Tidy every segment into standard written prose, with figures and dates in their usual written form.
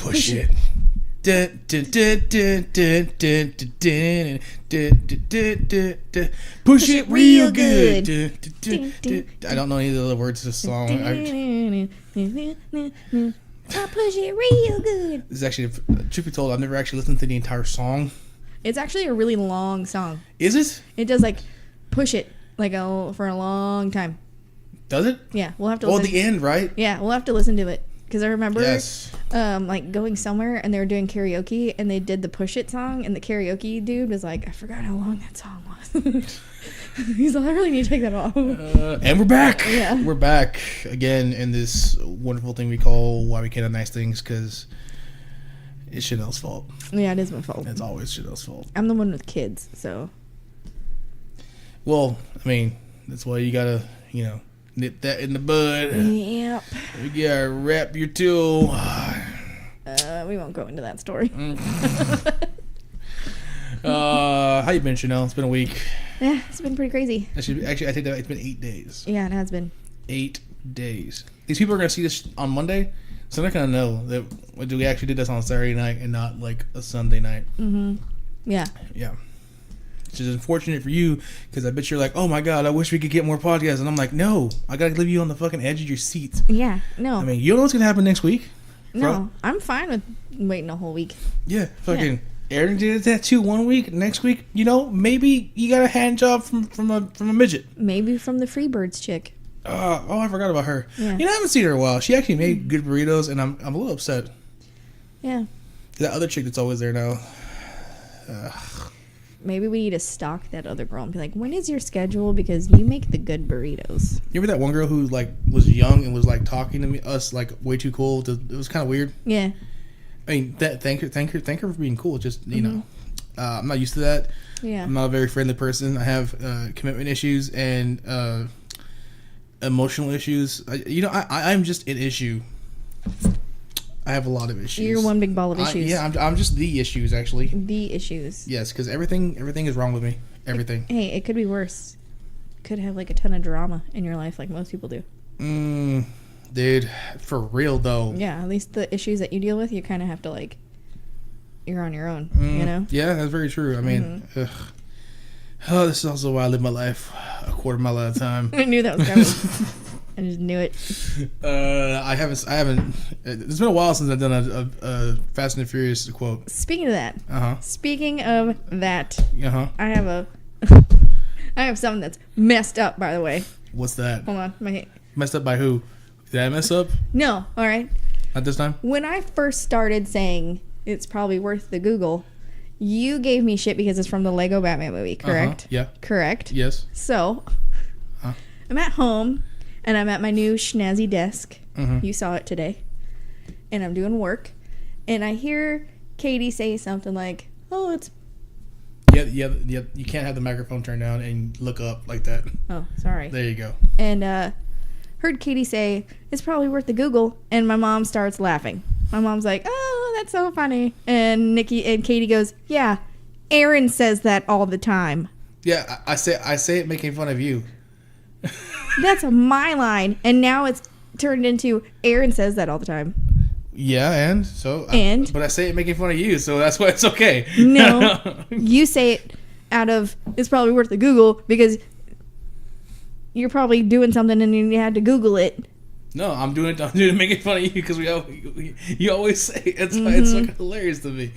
Push it. Push it real good. I don't know any of the words to the song. I push it real good. This is actually, truth be told, I've never actually listened to the entire song. It's actually a really long song. Is it? It does like push it like for a long time. Does it? Yeah, we'll have to listen. Oh, the end, right? Yeah, we'll have to listen to it. Because I remember Yes. like going somewhere and they were doing karaoke and they did the Push It song and the karaoke dude was like, I forgot how long that song was. He's like, I really need to take that off. And we're back. Yeah. We're back again in this wonderful thing we call Why We Can't Have Nice Things, because it's Chanel's fault. Yeah, it is my fault. It's always Chanel's fault. I'm the one with kids, so. Well, I mean, that's why you gotta, nip that in the bud. Yep. You gotta wrap your tool. We won't go into that story. How you been, Chanel? It's been a week. Yeah, it's been pretty crazy. Actually, I take that. It's been 8 days. Yeah, it has been. 8 days. These people are gonna see this on Monday, so they're not gonna know that we actually did this on Saturday night and not like a Sunday night. Mm-hmm. Yeah. Yeah. Which is unfortunate for you, because I bet you're like, oh my god, I wish we could get more podcasts. And I'm like, no, I gotta leave you on the fucking edge of your seat. Yeah, no. I mean, you don't know what's gonna happen next week. No, I'm fine with waiting a whole week. Yeah, fucking Aaron did a tattoo 1 week. Next week, maybe you got a hand job from a midget. Maybe from the Freebirds chick. I forgot about her. Yeah. I haven't seen her in a while. She actually made good burritos, and I'm a little upset. Yeah. That other chick that's always there now. Maybe we need to stalk that other girl and be like, when is your schedule? Because you make the good burritos. You remember that one girl who was young and was talking to us way too cool? It was kind of weird. Yeah. I mean, thank her for being cool. Just I'm not used to that. Yeah. I'm not a very friendly person. I have commitment issues and emotional issues. I'm just an issue. I have a lot of issues. You're one big ball of issues. I'm just the issues, actually. The issues. Yes, because everything is wrong with me. Everything. Hey, it could be worse. Could have a ton of drama in your life like most people do. Dude, for real though. Yeah, at least the issues that you deal with, you kind of have to you're on your own, Yeah, that's very true. I mean, this is also why I live my life a quarter mile at a time. I knew that was coming. I just knew it. I haven't. It's been a while since I've done a Fast and the Furious quote. Speaking of that. Speaking of that. I have something that's messed up, by the way. What's that? Hold on. Messed up by who? Did I mess up? No. All right. Not this time? When I first started saying it's probably worth the Google, you gave me shit because it's from the Lego Batman movie, correct? Yeah. Correct? Yes. So, I'm at home, and I'm at my new schnazzy desk. You saw it today. And I'm doing work. And I hear Katie say something like, oh, it's... Yeah, you can't have the microphone turned down and look up like that. Oh, sorry. There you go. And heard Katie say, it's probably worth the Google. And my mom starts laughing. My mom's like, oh, that's so funny. And Katie goes, yeah, Aaron says that all the time. Yeah, I say it making fun of you. That's my line. And now it's turned into Aaron says that all the time. Yeah, and so... but I say it making fun of you, so that's why it's okay. No, you say it out of, it's probably worth the Google, because you're probably doing something and you had to Google it. No, I'm doing it making fun of you, because you always say it. It's fucking hilarious to me.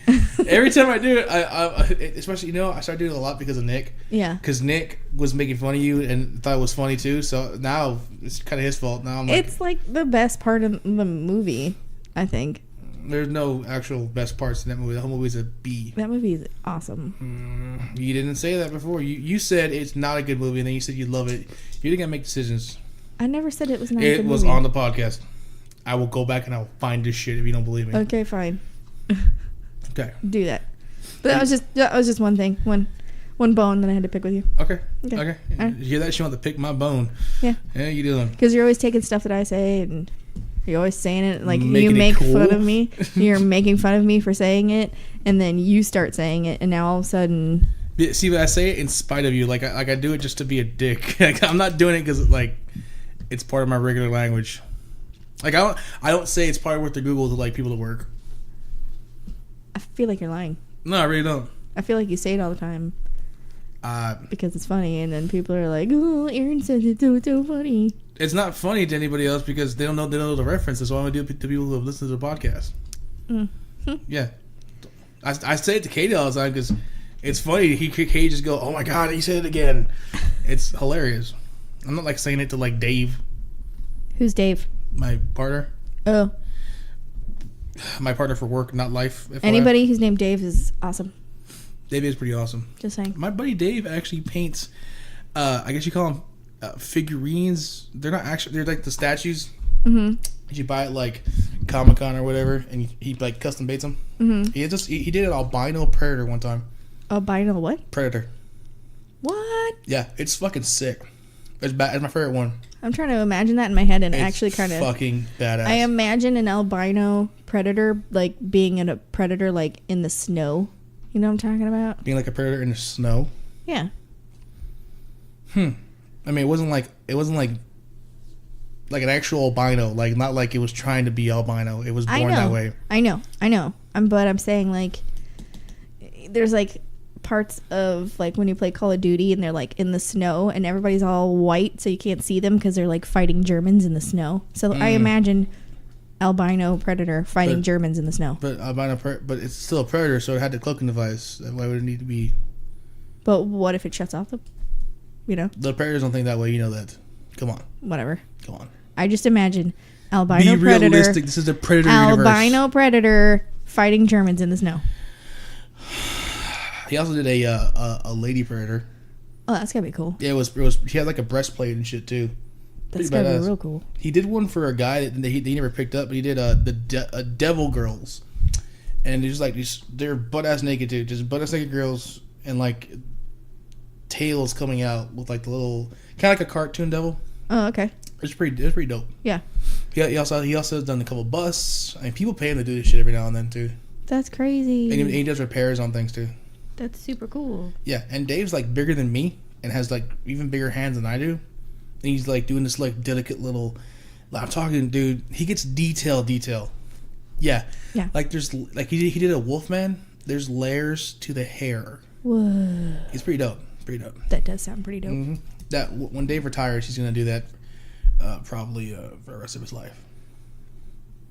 Every time I do it, I especially, I started doing it a lot because of Nick. Yeah. Because Nick was making fun of you and thought it was funny too, so now it's kind of his fault. Now I'm like... It's the best part of the movie, I think. There's no actual best parts in that movie. The whole movie's a B. That movie is awesome. You didn't say that before. You said it's not a good movie, and then you said you love it. You didn't gotta make decisions. I never said it was not a good movie. It was on the podcast. I will go back and I will find this shit if you don't believe me. Okay, fine. Okay. Do that. But that was just one thing. One bone that I had to pick with you. Okay. Right. You hear that? She wanted to pick my bone. Yeah. Yeah, you doing? Because you're always taking stuff that I say and you're always saying it like Making you make it cool. fun of me. You're making fun of me for saying it, and then you start saying it, and now all of a sudden. See, but I say it in spite of you. Like I do it just to be a dick. I'm not doing it because it's part of my regular language. I don't say it's probably worth the Google to people at work. feel like you're lying. No, I really don't. I feel like you say it all the time. Because it's funny, and then people are like, "Oh, Aaron says it's so funny." It's not funny to anybody else because they don't know the reference. That's why I do it to people who have listened to the podcast. Yeah, I say it to Katie all the time because it's funny. Katie just go, "Oh my god, he said it again." It's hilarious. I'm not like saying it to like Dave. Who's Dave? My partner. Oh, my partner for work, not life. Anybody who's named Dave is awesome. Dave is pretty awesome. Just saying. My buddy Dave actually paints, I guess you call them figurines. They're not actually, they're like the statues. Mm-hmm. You buy it like Comic-Con or whatever, and he like custom paints them. Mm-hmm. He did an albino predator one time. Albino what? Predator. What? Yeah, it's fucking sick. It's my favorite one. I'm trying to imagine that in my head, and it's actually kind of fucking badass. I imagine an albino predator like being a predator like in the snow. You know what I'm talking about? Being like a predator in the snow. Yeah. I mean, it wasn't like an actual albino, like not like it was trying to be albino. It was born that way. I know. But I'm saying like, there's like parts of like when you play Call of Duty and they're like in the snow and everybody's all white so you can't see them because they're like fighting Germans in the snow. So I imagine albino predator fighting Germans in the snow. But but it's still a predator, so it had the cloaking device. Why would it need to be? But what if it shuts off the? The predators don't think that way. You know that. Come on. Whatever. Come on. I just imagine albino Be predator. realistic. This is a predator albino universe. Predator fighting Germans in the snow. He also did a lady predator. Oh, that's gotta be cool. Yeah, it was. She had like a breastplate and shit too. That's gotta be real cool. He did one for a guy that he never picked up, but he did Devil Girls, and they're just like they're butt ass naked too, just butt ass naked girls and like tails coming out with like the little kind of like a cartoon devil. Oh, okay. It's pretty dope. Yeah. He also has done a couple busts. I mean, people pay him to do this shit every now and then too. That's crazy. And he does repairs on things too. That's super cool. Yeah, and Dave's like bigger than me and has like even bigger hands than I do. And he's like doing this like delicate little. I'm talking, dude. He gets detail. Yeah. Yeah. Like there's like he did a Wolfman. There's layers to the hair. Whoa. It's pretty dope. That does sound pretty dope. Mm-hmm. That when Dave retires, he's gonna do that probably for the rest of his life.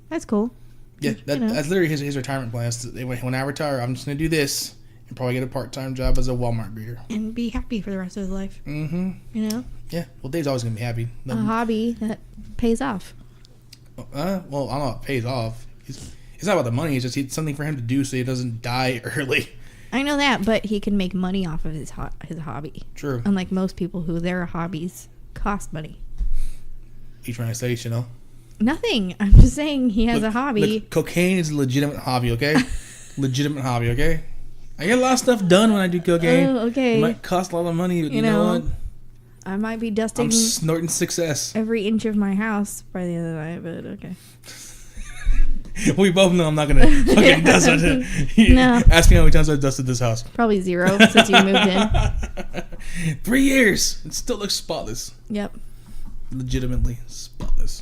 That's cool. Yeah, that's literally his retirement plan. When I retire, I'm just gonna do this and probably get a part-time job as a Walmart greeter and be happy for the rest of his life. Mm-hmm. You know. Yeah. Well, Dave's always gonna be happy. A hobby that pays off. Well, I don't know if it pays off. It's not about the money. It's just something for him to do so he doesn't die early. I know that, but he can make money off of his hobby. True. Unlike most people who their hobbies cost money. You trying to say, you know? Nothing. I'm just saying he has a hobby. Look, cocaine is a legitimate hobby, okay? Legitimate hobby, okay? I get a lot of stuff done when I do cocaine. Oh, okay. It might cost a lot of money, but you know what? I might be dusting. I'm snorting success. Every inch of my house by the end of the night, but okay. We both know I'm not gonna fucking dust it. No. Ask me how many times I've dusted this house. Probably 0 since you moved in. 3 years. It still looks spotless. Yep. Legitimately spotless.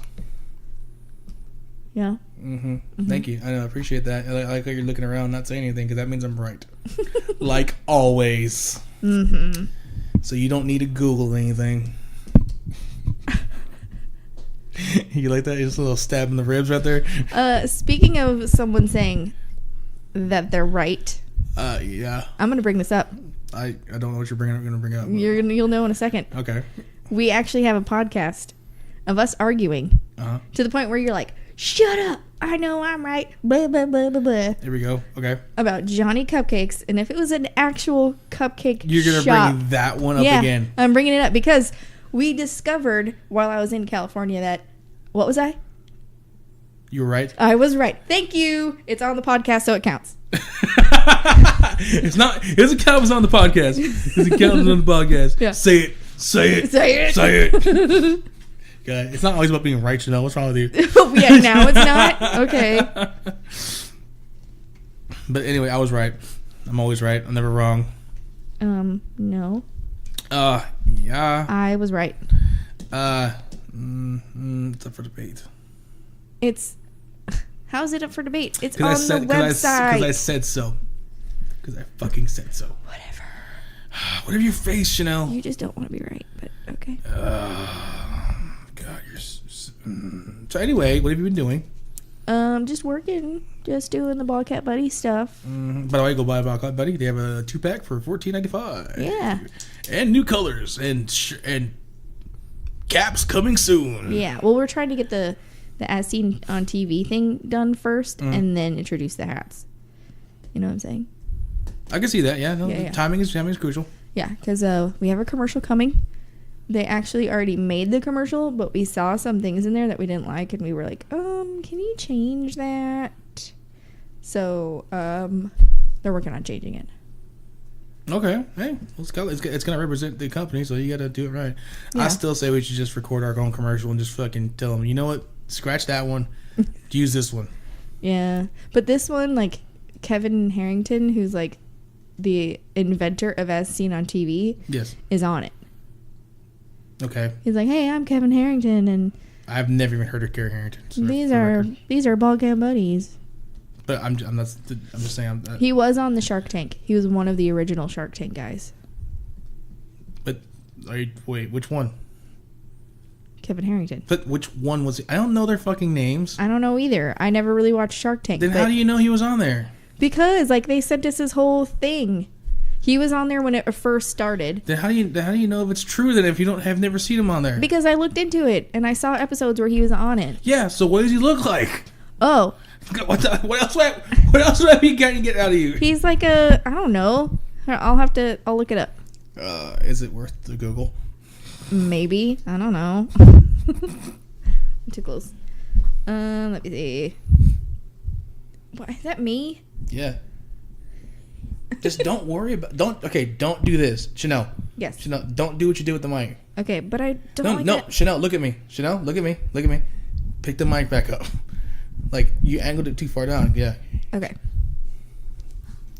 Yeah. Mm-hmm. Thank you. I know. I appreciate that. I like how you're looking around, not saying anything, because that means I'm right. Like always. Mm-hmm. So you don't need to Google anything. You like that? Just a little stab in the ribs right there. Speaking of someone saying that they're right. Yeah. I'm gonna bring this up. I don't know what you're gonna bring up. You'll know in a second. Okay. We actually have a podcast of us arguing to the point where you're like, "Shut up! I know I'm right." Blah blah blah blah blah. Here we go. Okay. About Johnny Cupcakes, and if it was an actual cupcake you're gonna shop, bring that one up again. I'm bringing it up because we discovered while I was in California that what was I? You were right. I was right. Thank you. It's on the podcast, so it counts. It's not. It doesn't count if it's on the podcast. It doesn't count if it's on the podcast. Yeah. Say it. Say it. Say it. Say it. Okay. It's not always about being right, you know. What's wrong with you? Yeah, now it's not. Okay. But anyway, I was right. I'm always right. I'm never wrong. No. Yeah. I was right. It's up for debate. It's How's it up for debate? It's on Because the website. Because I said so. Because I fucking said so. Whatever. Whatever your face, Chanel. You just don't want to be right, but okay. God, you're... So anyway, what have you been doing? Just working. Just doing the Ballcat Buddy stuff. By the way, go buy Ballcat Buddy. They have a 2-pack for $14.95. Yeah. And new colors and caps coming soon. Yeah. Well, we're trying to get the As Seen on TV thing done first, and then introduce the hats. You know what I'm saying? I can see that. Yeah. No, Yeah. Timing is crucial. Yeah, because we have a commercial coming. They actually already made the commercial, but we saw some things in there that we didn't like, and we were like, can you change that? So, they're working on changing it. Okay. Hey, it's going to represent the company, so you got to do it right. Yeah. I still say we should just record our own commercial and just fucking tell them, you know what? Scratch that one. Use this one. Yeah. But this one, like, Kevin Harrington, who's, like, the inventor of As Seen on TV, Yes. is on it. Okay. He's like, hey, I'm Kevin Harrington, and I've never even heard of Gary Harrington. So these are Ballcat Buddies. But I'm just saying. He was on the Shark Tank. He was one of the original Shark Tank guys. But wait, which one? Kevin Harrington. But which one was he? I don't know their fucking names. I don't know either. I never really watched Shark Tank. Then how do you know he was on there? Because, like, they sent us his whole thing. He was on there when it first started. Then how do you know if it's true? Then if you have never seen him on there? Because I looked into it and I saw episodes where he was on it. Yeah. So what does he look like? Oh, What else would I be getting out of you? he's like I don't know. I'll look it up. Is it worth the Google? Maybe. I don't know. Too close. Let me see. What, is that me? Yeah. Just don't worry about. Don't do this, Chanel. Yes. Chanel, don't do what you did with the mic. Okay, but I don't like it. Chanel, look at me. Chanel, look at me. Pick the mic back up. Like, you angled it too far down. Yeah. Okay.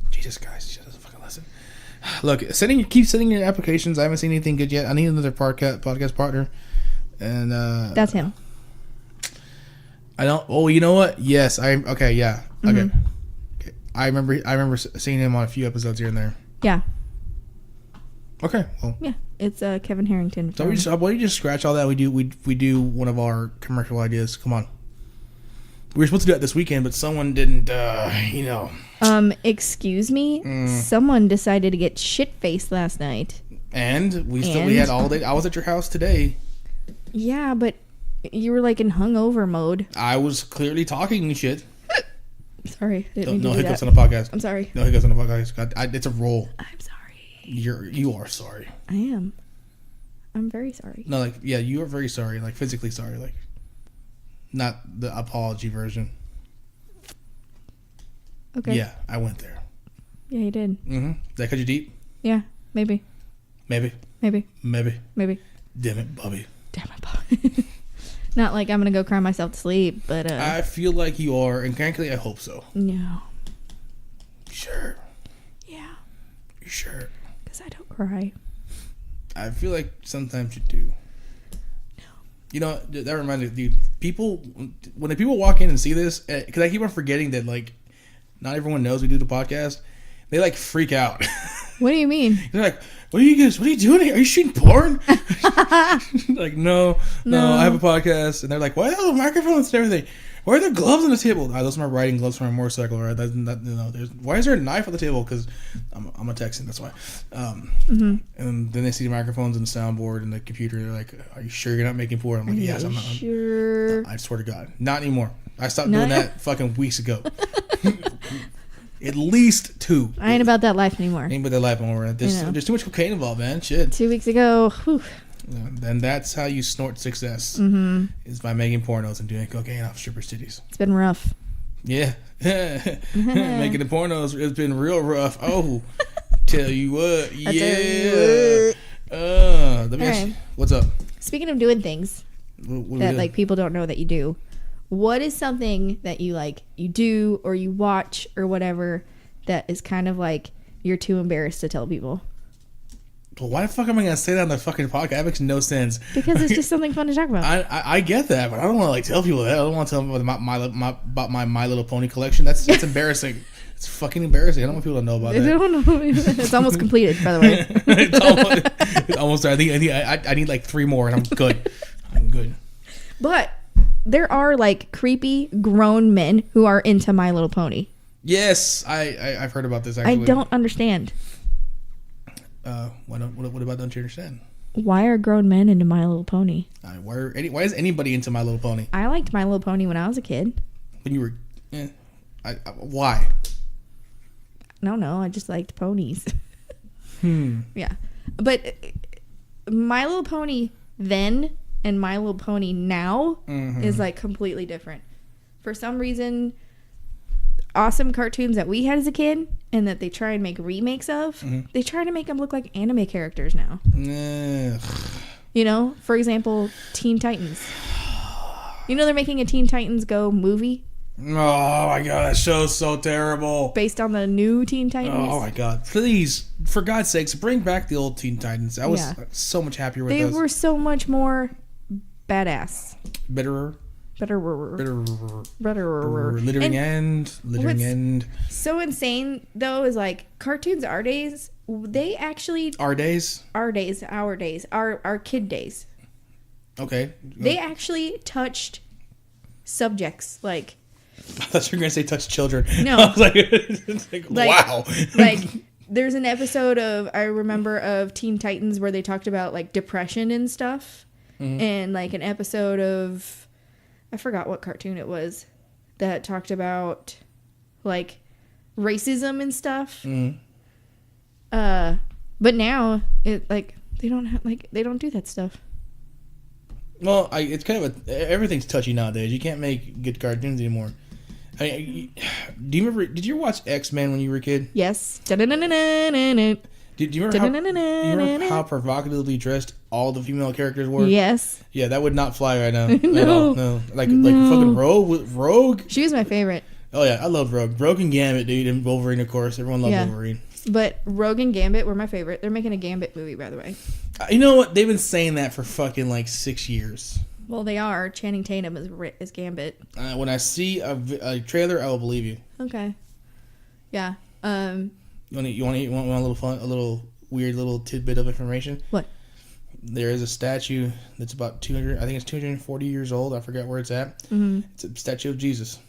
Jesus Christ, she doesn't fucking listen. Look, keep sending your applications. I haven't seen anything good yet. I need another podcast partner. And That's him. I don't. Oh, you know what? Yes, okay. Yeah. Okay. Mm-hmm. Okay. I remember seeing him on a few episodes here and there. Yeah. Okay. Well. Yeah. It's Kevin Harrington. So why don't you just scratch all that? We do one of our commercial ideas. Come on. We were supposed to do that this weekend, but someone didn't. Excuse me. Someone decided to get shit faced last night. And we had all day. I was at your house today. Yeah, but you were like in hungover mode. I was clearly talking shit. Sorry, didn't mean to No do hiccups that. on the podcast. I'm sorry. No hiccups on the podcast. God, it's a roll. I'm sorry. You are sorry. I am. I'm very sorry. No, like, yeah, you are very sorry. Like, physically sorry. Like, not the apology version. Okay. Yeah, I went there. Yeah, you did. Mm-hmm. Did I cut you deep? Yeah, maybe. Maybe. Damn Damn it, Bobby. it. Not like I'm gonna go cry myself to sleep, but I feel like you are, and frankly, I hope so. no. Sure. Yeah. You sure? Because I don't cry. I feel like sometimes you do. No. You know, that reminds me, dude, when the people walk in and see this, because I keep on forgetting that, like, not everyone knows we do the podcast, they, like, freak out. What do you mean? They're like, what are you doing here? Are you shooting porn? Like, no, I have a podcast. And they're like, why are there microphones and everything? Why are there gloves on the table? Those are my riding gloves for my motorcycle, right? Why is there a knife on the table? Because I'm a Texan, that's why. And then they see the microphones and the soundboard and the computer. They're like, are you sure you're not making porn? I'm like, yes, I'm not. Sure. I swear to God. Not anymore. I stopped doing that fucking weeks ago. At least 2. I ain't about that life anymore. Ain't about that life anymore. There's too much cocaine involved, man. Shit. 2 weeks ago, whew. And that's how you snort success. Is by making pornos and doing cocaine off stripper cities. It's been rough. Yeah. Making the pornos has been real rough. Oh, tell you what. Yeah. Let me ask you, what's up? Speaking of doing things that like people don't know that you do, what is something that you do or you watch or whatever that is kind of like you're too embarrassed to tell people? Well, why the fuck am I gonna say that on the fucking podcast? That makes no sense. Because it's just something fun to talk about. I get that, but I don't want to like tell people that. I don't want to tell them about my My Little Pony collection. That's embarrassing. It's fucking embarrassing. I don't want people to know about that. They don't know. It's almost completed, by the way. it's almost there. I need like 3 more, and I'm good. I'm good. But there are like creepy grown men who are into My Little Pony. Yes, I've heard about this. Actually, I don't understand. What about don't you understand? Why are grown men into My Little Pony? Why is anybody into My Little Pony? I liked My Little Pony when I was a kid. When you were, why? No, I just liked ponies. Yeah, but My Little Pony then and My Little Pony now is like completely different. For some reason, awesome cartoons that we had as a kid and that they try and make remakes of, they try to make them look like anime characters now. You know, for example, Teen Titans. You know they're making a Teen Titans Go movie? Oh my god, that show's so terrible. Based on the new Teen Titans. Oh my god. Please, for God's sakes, bring back the old Teen Titans. I was so much happier with those. They were so much more badass. Bitterer. Littering end. So insane though is like cartoons our days, they actually our kid days. Okay. They actually touched subjects like I thought you were gonna say touch children. No. I was like wow. Like there's an episode I remember of Teen Titans where they talked about like depression and stuff. And like an episode of I forgot what cartoon it was that talked about like racism and stuff. But now it like they don't do that stuff. Well, it's kind of everything's touchy nowadays. You can't make good cartoons anymore. Do you remember? Did you watch X-Men when you were a kid? Yes. Do you remember how provocatively dressed all the female characters were? Yes. Yeah, that would not fly right now. No. At all. No. Like fucking Rogue. She was my favorite. Oh yeah, I loved Rogue. Rogue and Gambit, dude, and Wolverine, of course. Everyone loved Wolverine. But Rogue and Gambit were my favorite. They're making a Gambit movie, by the way. You know what? They've been saying that for fucking like 6 years. Well, they are. Channing Tatum is Gambit. When I see a trailer, I will believe you. Okay. Yeah. You want a little weird little tidbit of information? What? There is a statue that's about 200. I think it's 240 years old. I forget where it's at. It's a statue of Jesus.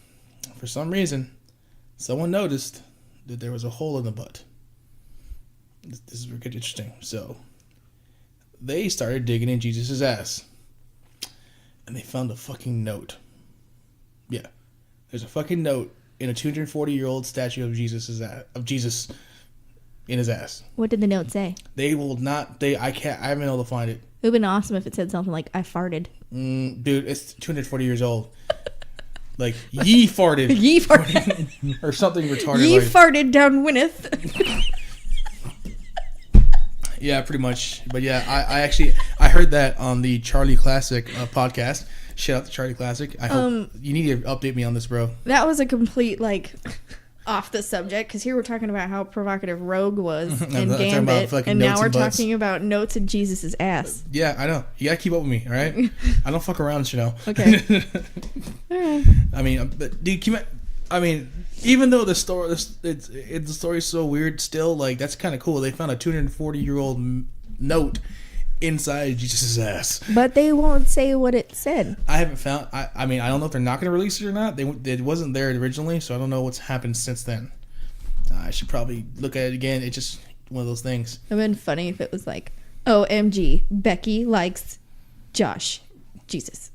For some reason, someone noticed that there was a hole in the butt. This is really interesting. So they started digging in Jesus' ass. And they found a fucking note. Yeah. There's a fucking note in a 240-year-old statue of Jesus in his ass. What did the note say? They will not... I haven't been able to find it. It would have been awesome if it said something like, I farted. Dude, it's 240 years old. Like, ye farted. Ye farted. Or something retarded. Ye farted down Wynneth. Yeah, pretty much. But yeah, I heard that on the Charlie Classic podcast. Shout out to Charlie Classic. I hope you need to update me on this, bro. That was a complete like off the subject because here we're talking about how provocative Rogue was in Gambit, and now we're talking about notes in Jesus' ass. Yeah, I know. You gotta keep up with me, all right? I don't fuck around, you know. Okay. All right. I mean, but dude, even though the story's so weird, still like that's kind of cool. They found a 240-year-old note inside Jesus' ass. But they won't say what it said. I haven't found. I mean, I don't know if they're not going to release it or not. It wasn't there originally, so I don't know what's happened since then. I should probably look at it again. It's just one of those things. It would have been funny if it was like, OMG, Becky likes Josh Jesus.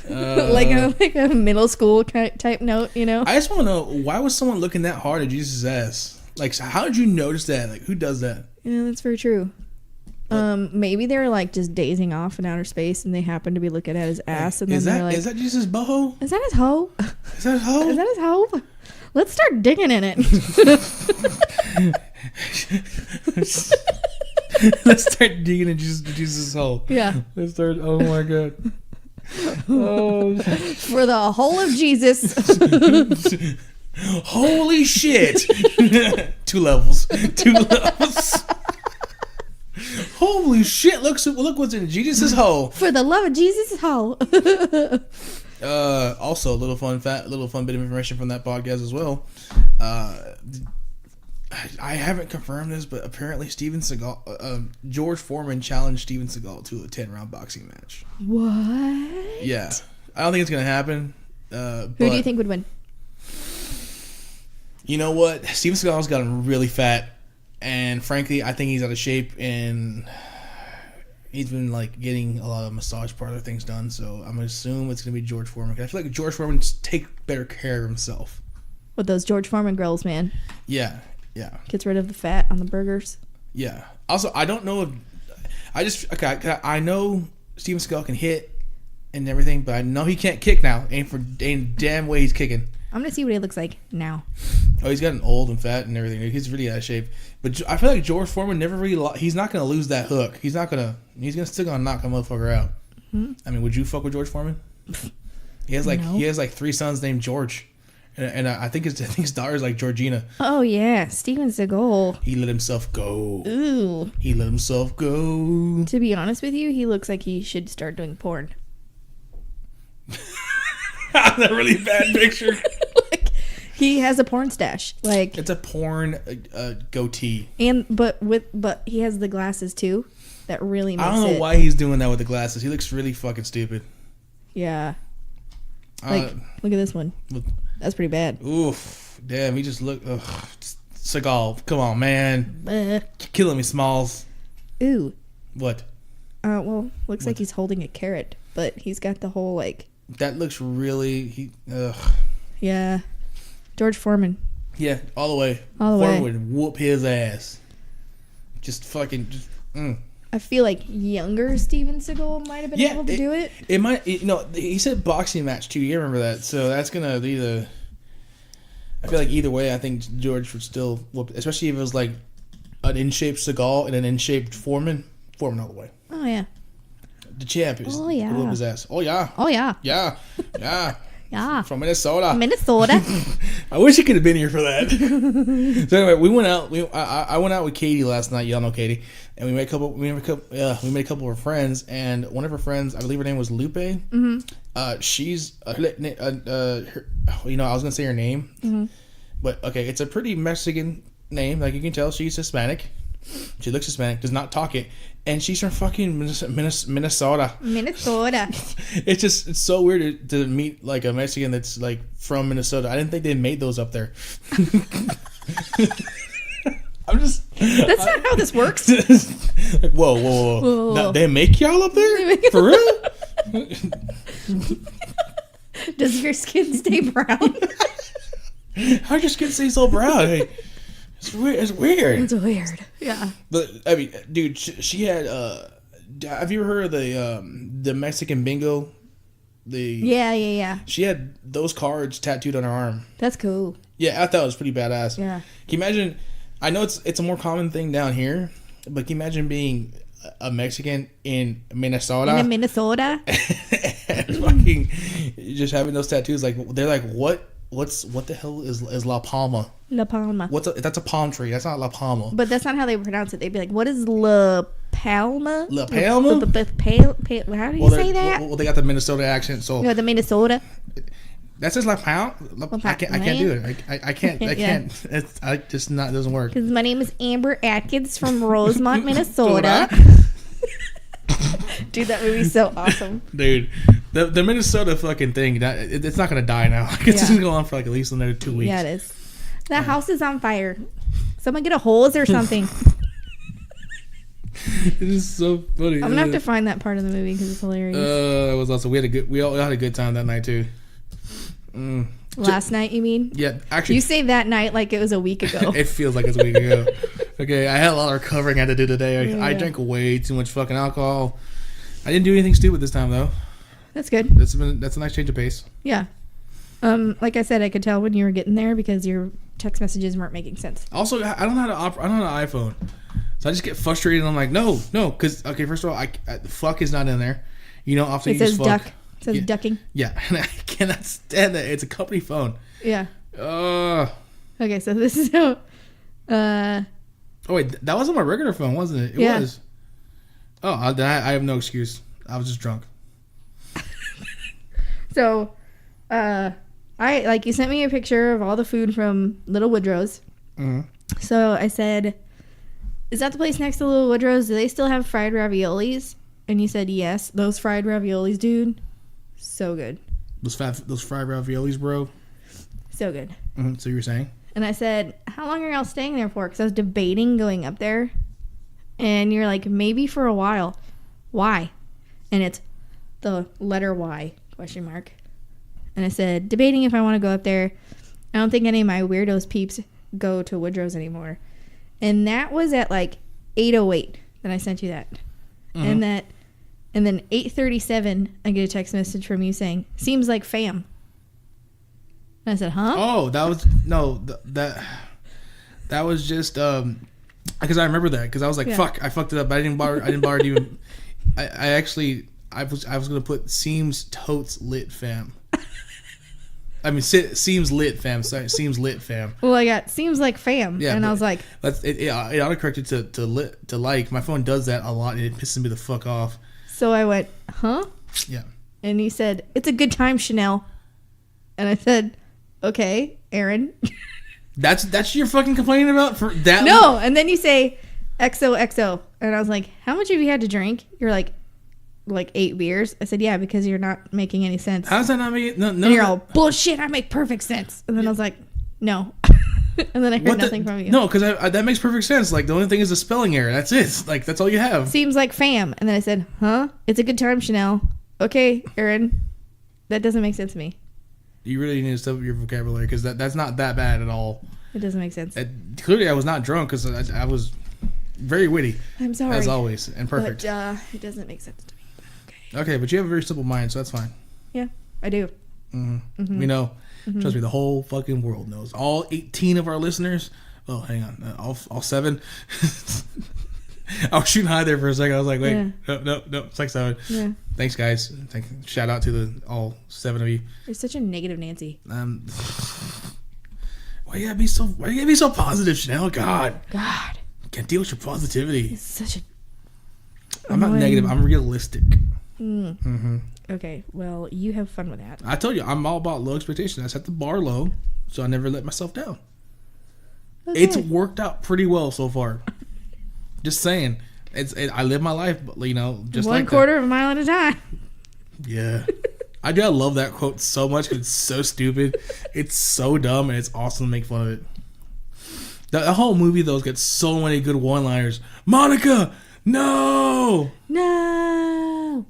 Like a middle school type note, you know? I just want to know, why was someone looking that hard at Jesus' ass? Like, how did you notice that? Like, who does that? Yeah, that's very true. Maybe they're like just dazing off in outer space and they happen to be looking at his ass and then they're like, is that Jesus' butthole? Is that his hoe? Is that his hoe? Is that his hoe? Let's start digging in it. Let's start digging in Jesus' hole. Yeah. Let's start. Oh my god. Oh. For the whole of Jesus. Holy shit! 2 levels. 2 levels. Holy shit! Look what's in Jesus' hole. For the love of Jesus' hole. Also, a little fun bit of information from that podcast as well. I haven't confirmed this, but apparently Steven Seagal, George Foreman challenged Steven Seagal to a 10-round boxing match. What? Yeah, I don't think it's gonna happen. Who do you think would win? You know what? Steven Seagal's gotten really fat, and frankly, I think he's out of shape, and he's been like getting a lot of massage parlor things done. So I'm gonna assume it's gonna be George Foreman. I feel like George Foreman take better care of himself. With those George Foreman grills, man. Yeah. Gets rid of the fat on the burgers. Yeah. Also, I don't know if I know Steven Seagal can hit and everything, but I know he can't kick now. Ain't damn way he's kicking. I'm gonna see what he looks like now. Oh, he's gotten old and fat and everything. He's really out of shape. But I feel like George Foreman never really. He's not gonna lose that hook. He's still gonna knock a motherfucker out. Mm-hmm. I mean, would you fuck with George Foreman? He has like 3 sons named George. And I think his daughter's like Georgina. Oh, yeah. Steven Seagal. He let himself go. Ooh. He let himself go. To be honest with you, he looks like he should start doing porn. That's a really bad picture. Like, he has a porn stash. Like, it's a porn goatee. But he has the glasses, too. That really makes it. I don't know why he's doing that with the glasses. He looks really fucking stupid. Yeah. Like, look at this one. That's pretty bad. Oof. Damn, he just looked... Seagal, come on, man. You're killing me, Smalls. Ooh. What? Well, looks like he's holding a carrot, but he's got the whole, like... That looks really... Yeah. George Foreman. Yeah, all the way. Foreman would whoop his ass. Just fucking... I feel like younger Steven Seagal might have been able to do it. It might, he said boxing match too. You remember that? So that's gonna be the. I feel like either way, I think George would still whoop, especially if it was like an in-shaped Seagal and an in-shaped Foreman. Foreman all the way. Oh yeah. The champ is. Oh yeah. Whoop his ass. Oh yeah. Oh yeah. Yeah. Yeah. Yeah. From Minnesota. I wish he could have been here for that. So anyway, we went out. I went out with Katie last night. Y'all know Katie, and we made a couple. We made a couple of friends, and one of her friends, I believe her name was Lupe. Mm-hmm. She's, I was gonna say her name, but okay, it's a pretty Mexican name. Like you can tell, she's Hispanic. She looks Hispanic, does not talk it, and she's from fucking Minnesota. It's so weird to meet like a Mexican that's like from Minnesota. I didn't think they made those up there. That's not how this works. Like, whoa. Now, they make y'all up there? For real? Does your skin stay brown? How'd your skin stay so brown? Hey, it's weird. It's weird. Yeah. But I mean, dude, she had. Have you ever heard of the Mexican bingo? Yeah. She had those cards tattooed on her arm. That's cool. Yeah, I thought it was pretty badass. Yeah. Can you imagine? I know it's a more common thing down here, but can you imagine being a Mexican in Minnesota? In Minnesota. And fucking just having those tattoos, like they're like, what the hell is La Palma? La Palma. That's a palm tree. That's not La Palma. But that's not how they pronounce it. They'd be like, what is La Palma? La Palma? How do you say that? Well, they got the Minnesota accent, so the Minnesota. That says La Palma. I can't do it. I can't. It doesn't work. Because my name is Amber Atkins from Rosemont, Minnesota. Dude, that movie's so awesome. Dude, the Minnesota fucking thing, it's not gonna die now. It's just gonna go on for like at least another 2 weeks. Yeah, it is. That house is on fire. Someone get a hose or something. It is so funny. I'm gonna have to find that part of the movie because it's hilarious. That was awesome. We all had a good time that night too. Last night, you mean? Yeah, actually. You say that night like it was a week ago. It feels like it's a week ago. Okay, I had a lot of recovering I had to do today. I drank way too much fucking alcohol. I didn't do anything stupid this time though. That's good. That's a nice change of pace. Yeah. Like I said, I could tell when you were getting there because your text messages weren't making sense. Also, I don't know how to I don't have an iPhone, so I just get frustrated. And I'm like, no, because okay, first of all, fuck is not in there. You know, often it says duck. It says ducking. Yeah, and I cannot stand that. It's a company phone. Yeah. Okay, so this is how. Oh wait, that wasn't my regular phone, wasn't it? It was. Oh, I have no excuse. I was just drunk. So, you sent me a picture of all the food from Little Woodrow's. Mm-hmm. So I said, "Is that the place next to Little Woodrow's? Do they still have fried raviolis?" And you said, "Yes." Those fried raviolis, dude, so good. Those fried raviolis, bro. So good. Mm-hmm. So you were saying? And I said, "How long are y'all staying there for?" Because I was debating going up there. And you're like, "Maybe for a while." Why? And it's the letter Y, question mark. And I said, "Debating if I want to go up there. I don't think any of my weirdos peeps go to Woodrow's anymore." And that was at like 8:08 that I sent you that. Mm-hmm. And then 8:37, I get a text message from you saying, "Seems like fam." And I said, "Huh?" Oh, that was that was just because I remember that because I was like, "Fuck, I fucked it up." I didn't bother to even. I was gonna put seems totes lit fam. I mean, seems lit fam. Sorry, seems lit fam. Well, I got seems like fam, and I was like, it autocorrected to lit to like. My phone does that a lot, and it pisses me the fuck off. So I went, "Huh?" Yeah. And he said, "It's a good time, Chanel." And I said, "Okay, Aaron." That's you're fucking complaining about for that? No, and then you say XOXO, and I was like, "How much have you had to drink?" You're like 8 beers. I said, "Yeah, because you're not making any sense." How's that not making? No. And you're all bullshit. I make perfect sense. And then I was like, "No." And then I heard nothing from you. No, because that makes perfect sense. Like the only thing is a spelling error. That's it. Like that's all you have. Seems like fam. And then I said, "Huh? It's a good time, Chanel." Okay, Aaron, that doesn't make sense to me. You really need to step up your vocabulary because that's not that bad at all. It doesn't make sense. Clearly, I was not drunk because I was very witty. I'm sorry. As always, and perfect. But it doesn't make sense to me. Okay, but you have a very simple mind, so that's fine. Yeah, I do. Mm-hmm. Mm-hmm. We know. Mm-hmm. Trust me, the whole fucking world knows. All 18 of our listeners. Oh, hang on. All 7. I was shooting high there for a second. I was like, wait, no, it's like 7. Yeah. Thanks, guys. Shout out to all 7 of you. You're such a negative Nancy. Why you gotta be so positive, Chanel? God. Can't deal with your positivity. It's such a. I'm not negative. I'm realistic. Mm-hmm. Okay, well, you have fun with that. I told you, I'm all about low expectations. I set the bar low, so I never let myself down. Okay. It's worked out pretty well so far. Just saying. I live my life, just like 1/4 of a mile at a time. Yeah. I love that quote so much because it's so stupid. It's so dumb, and it's awesome to make fun of it. The whole movie, though, gets so many good one-liners. Monica, no! No!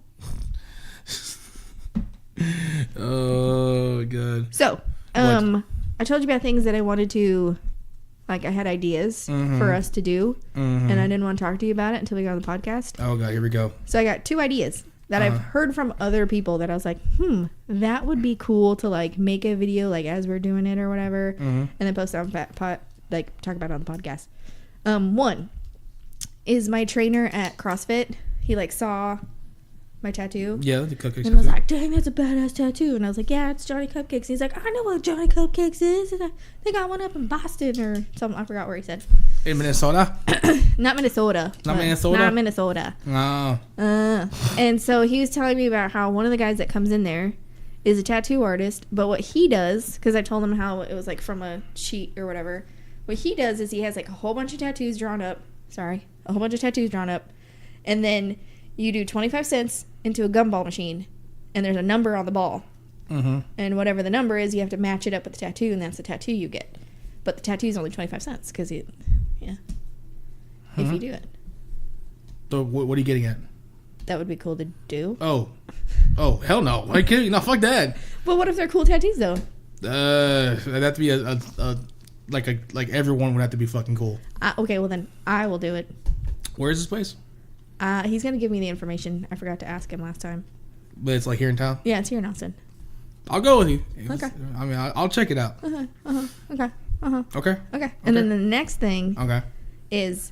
Oh, God. So, I told you about things that I wanted to, I had ideas for us to do, and I didn't want to talk to you about it until we got on the podcast. Oh, God, here we go. So I got 2 ideas that I've heard from other people that I was like, that would be cool to, make a video, as we're doing it or whatever, and then post it on talk about it on the podcast. One is my trainer at CrossFit. He, saw my tattoo. Yeah, the cupcakes. And I was like, "Dang, that's a badass tattoo." And I was like, "Yeah, it's Johnny Cupcakes." And he's like, "I know what Johnny Cupcakes is. And they got one up in Boston or something." I forgot where he said. In Minnesota? Not Minnesota. Not Minnesota? Not Minnesota. Oh. And so he was telling me about how one of the guys that comes in there is a tattoo artist. But what he does, because I told him how it was from a sheet or whatever. What he does is he has a whole bunch of tattoos drawn up. A whole bunch of tattoos drawn up. And then you do 25 cents into a gumball machine, and there's a number on the ball. Mm-hmm. And whatever the number is, you have to match it up with the tattoo, and that's the tattoo you get. But the tattoo is only 25 cents if you do it. So what are you getting at? That would be cool to do. Oh, hell no! Are you kidding? No, fuck that. But what if they're cool tattoos though? That'd have to be like everyone would have to be fucking cool. Okay, well then I will do it. Where is this place? He's gonna give me the information. I forgot to ask him last time. But it's here in town? Yeah, it's here in Austin. I'll go with you. Okay. I mean, I'll check it out. Okay. Okay. And then the next thing is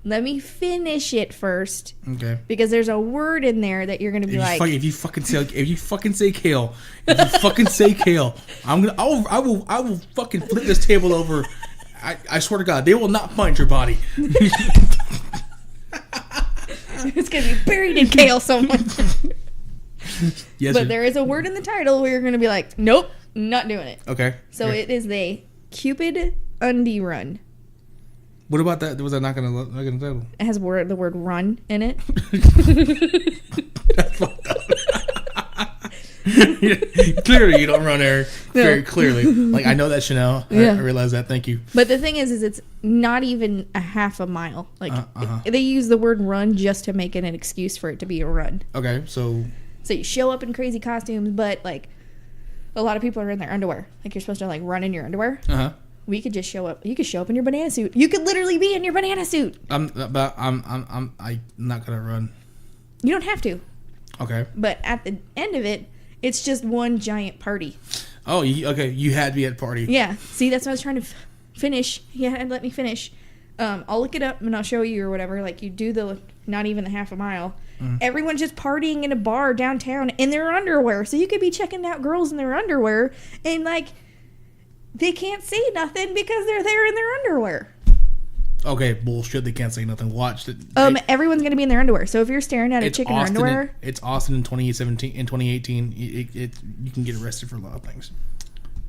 let me finish it first. Okay. Because there's a word in there that you're gonna be if you fucking say kale, I will fucking flip this table over. I swear to God, they will not find your body. It's gonna be buried in kale somewhere. Yes, but there is a word in the title where you're gonna be like, nope, not doing it. Okay. So it is the Cupid Undie Run. What about that? Was that not gonna title? It has the word run in it. That's fucked up. Clearly, you don't run there. Very clearly. Like, I know that, Chanel. Yeah. I realize that. Thank you. But the thing is it's not even a half a mile. Like, they use the word run just to make it an excuse for it to be a run. Okay, so you show up in crazy costumes, but, like, a lot of people are in their underwear. Like, you're supposed to, like, run in your underwear. Uh-huh. We could just show up. You could show up in your banana suit. You could literally be in your banana suit. I'm not gonna run. You don't have to. Okay. But at the end of it, it's just one giant party. Oh, okay. You had to be at the party. Yeah. See, that's what I was trying to finish. Yeah, let me finish. I'll look it up and I'll show you or whatever. Like, you do the not even the half a mile. Everyone's just partying in a bar downtown in their underwear. So you could be checking out girls in their underwear and, like, they can't say nothing because they're there in their underwear. Okay, bullshit. They can't say nothing. Watch it. Everyone's gonna be in their underwear. So if you're staring at a chick in her underwear, it's Austin in 2017. In 2018, you can get arrested for a lot of things.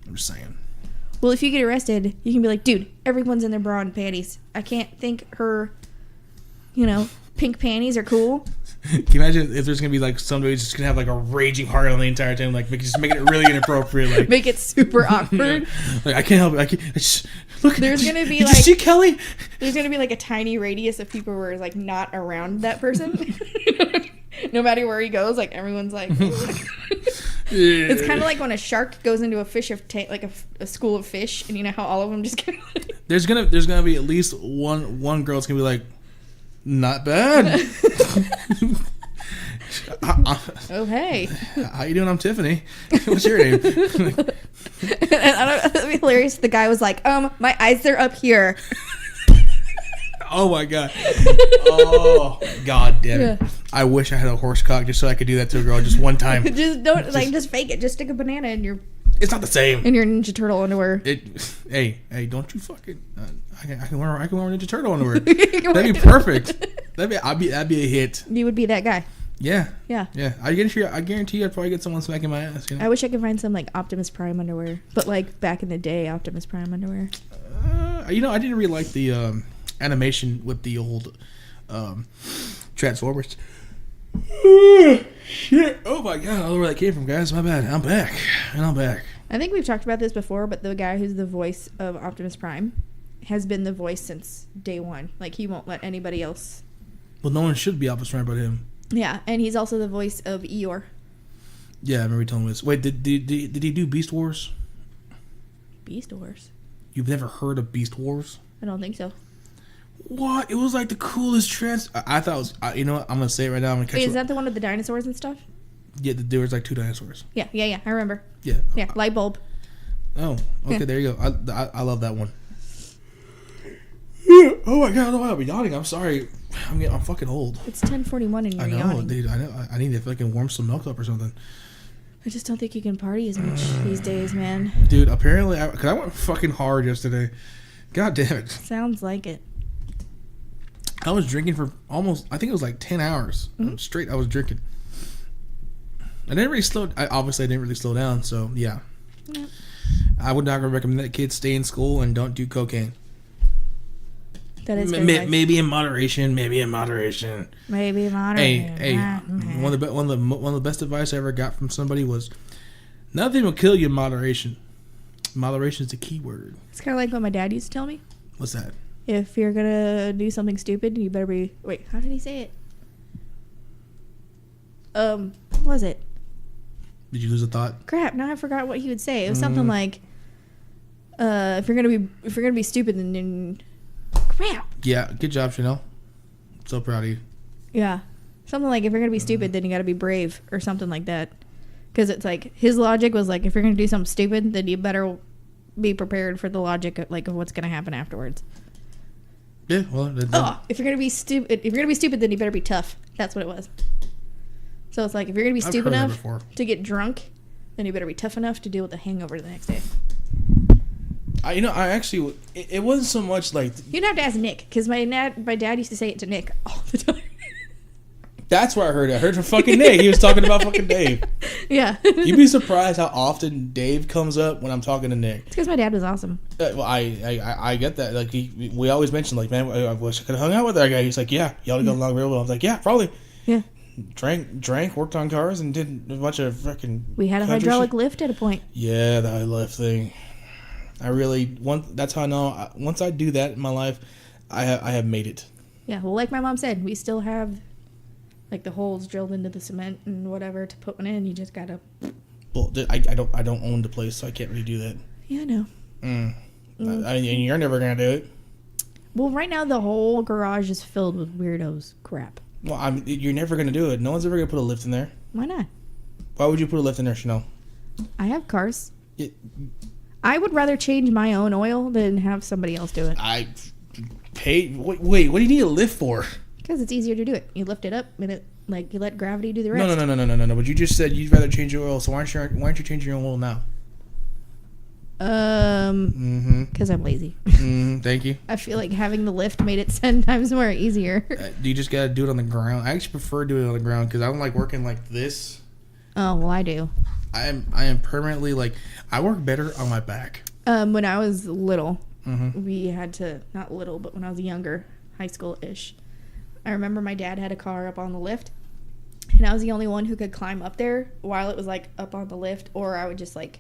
I'm just saying. Well, if you get arrested, you can be like, dude, everyone's in their bra and panties. I can't think her, pink panties are cool. Can you imagine if there's gonna be like somebody just gonna have like a raging heart on the entire time, like just making it really inappropriate, like make it super awkward. Like, I can't help it. Look. There's gonna be did you see Kelly? There's gonna be like a tiny radius of people where it's like not around that person. No matter where he goes, like everyone's like. It's kind of like when a shark goes into a fish of like a school of fish, and you know how all of them just. There's gonna be at least one girl's gonna be like. Not bad. Oh, hey. How you doing? I'm Tiffany. What's your name? That'd be hilarious. The guy was like, my eyes are up here. Oh, my God. Oh, God damn it. Yeah. I wish I had a horse cock just so I could do that to a girl just one time. Just fake it. Just stick a banana in your... It's not the same. In your Ninja Turtle underwear. Hey, don't you fucking... I can wear Ninja Turtle underwear. That'd be perfect. That'd be a hit. You would be that guy. Yeah. Yeah. I guarantee you I'd probably get someone smacking my ass. I wish I could find some like Optimus Prime underwear, but like back in the day, Optimus Prime underwear. I didn't really like the animation with the old Transformers. Shit! Oh my God! I don't know where that came from, guys. My bad. I'm back. I think we've talked about this before, but the guy who's the voice of Optimus Prime has been the voice since day one. Like, he won't let anybody else. Well, no one should be Optimus Prime but him. Yeah, and he's also the voice of Eeyore. Yeah, I remember you telling me this. Wait, did he do Beast Wars? Beast Wars? You've never heard of Beast Wars? I don't think so. What? It was like the coolest I thought it was... you know what? I'm going to say it right now. I'm gonna catch is that the one with the dinosaurs and stuff? Yeah, there was like 2 dinosaurs. Yeah. I remember. Yeah. Yeah, light bulb. Oh, okay, yeah. There you go. I love that one. Oh my God, I don't know why I'm yawning. I'm sorry. I'm fucking old. It's 10:41 and you're yawning. Dude. I know. I need to fucking warm some milk up or something. I just don't think you can party as much these days, man. Dude, apparently, because I went fucking hard yesterday. God damn it. Sounds like it. I was drinking for almost, I think it was like 10 hours. Straight, I was drinking. I didn't really slow down, so yeah. Yep. I would not recommend that kids stay in school and don't do cocaine. That is maybe in moderation. Hey, one of the best advice I ever got from somebody was, nothing will kill you in moderation. Moderation is the key word. It's kind of like what my dad used to tell me. What's that? If you're gonna do something stupid, you better be... Wait, how did he say it? What was it? Did you lose a thought? Crap! Now I forgot what he would say. It was something like, if you're gonna be stupid, then crap. Yeah, good job, Chanel. I'm so proud of you. Yeah, something like if you're gonna be stupid, then you gotta be brave or something like that. Because it's like his logic was like, if you're gonna do something stupid, then you better be prepared for the logic of, like, of what's gonna happen afterwards. Yeah, well, if you're gonna be stupid, then you better be tough. That's what it was. So it's like, if you're gonna be stupid enough to get drunk, then you better be tough enough to deal with the hangover the next day. It wasn't so much like... You'd have to ask Nick, because my dad used to say it to Nick all the time. That's where I heard it. I heard from fucking Nick. He was talking about fucking Dave. Yeah. You'd be surprised how often Dave comes up when I'm talking to Nick. It's because my dad was awesome. Well, I get that. Like, we always mention, like, man, I wish I could have hung out with that guy. He's like, yeah, y'all to go along real well. I was like, yeah, probably. Yeah. Drank, worked on cars, and did a bunch of freaking... We had a hydraulic lift at a point. Yeah, the hydraulic lift thing. That's how I know, once I do that in my life, I have made it. Yeah, well, like my mom said, we still have, like, the holes drilled into the cement and whatever to put one in. You just gotta... Well, I don't own the place, so I can't really do that. Yeah, I know. And you're never gonna do it. Well, right now the whole garage is filled with weirdos crap. Well, you're never gonna do it. No one's ever gonna put a lift in there. Why not? Why would you put a lift in there, Chanel? I have cars. I would rather change my own oil than have somebody else do it. I pay. Wait, what do you need a lift for? Because it's easier to do it. You lift it up and you let gravity do the rest. No. But you just said you'd rather change your oil. So why aren't you changing your oil now? Because I'm lazy. Thank you. I feel like having the lift made it 10 times more easier. You just gotta do it on the ground. I actually prefer doing it on the ground because I don't like working like this. Oh well, I do. I am permanently like, I work better on my back. When I was little, we had to, not little, but when I was younger, high school-ish, I remember my dad had a car up on the lift, and I was the only one who could climb up there while it was like up on the lift, or I would just like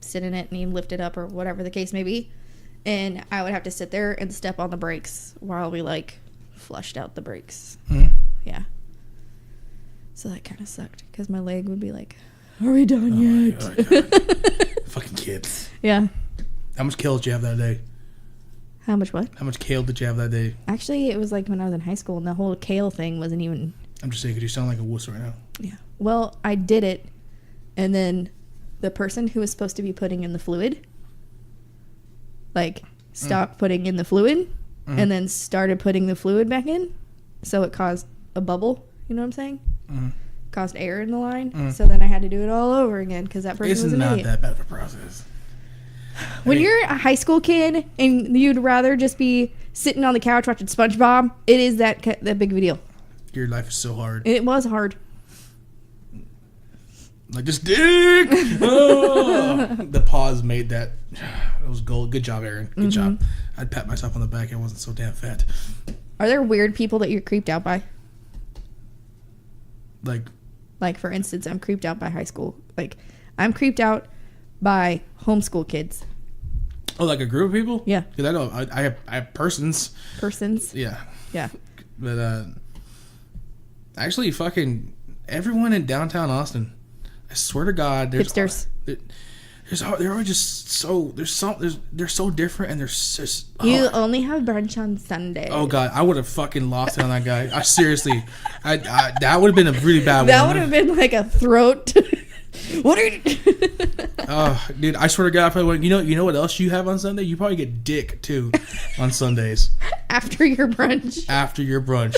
sit in it and he'd lift it up or whatever the case may be, and I would have to sit there and step on the brakes while we like flushed out the brakes. Yeah. So that kind of sucked because my leg would be like, are we done yet? Fucking kids. Yeah. How much kale did you have that day? How much what? How much kale did you have that day? Actually, it was like when I was in high school, and the whole kale thing wasn't even... I'm just saying because you sound like a wuss right now. Yeah. Well, I did it, and then the person who was supposed to be putting in the fluid, like, stopped putting in the fluid, and then started putting the fluid back in, so it caused a bubble, you know what I'm saying? Caused air in the line, so then I had to do it all over again because that person was an idiot. It's not that bad of a process. When you're a high school kid and you'd rather just be sitting on the couch watching SpongeBob, it is that big of a deal. Your life is so hard. It was hard. Like this dick. Oh. The pause made that. It was gold. Good job, Aaron. Good job. I'd pat myself on the back. I wasn't so damn fat. Are there weird people that you're creeped out by? Like, for instance, I'm creeped out by high school. Like, I'm creeped out by homeschool kids. Oh, like a group of people? Yeah. Because I know I have persons. Persons? Yeah. Yeah. But actually, fucking everyone in downtown Austin, I swear to God, there's hipsters. They're just so they're so different, and they're just. You only have brunch on Sunday. Oh God, I would have fucking lost it on that guy. I seriously, I that would have been a really bad one. That would have been like a throat. What are you? Dude, I swear to God, if I went, you know what else you have on Sunday? You probably get dick too on Sundays. After your brunch. After your brunch.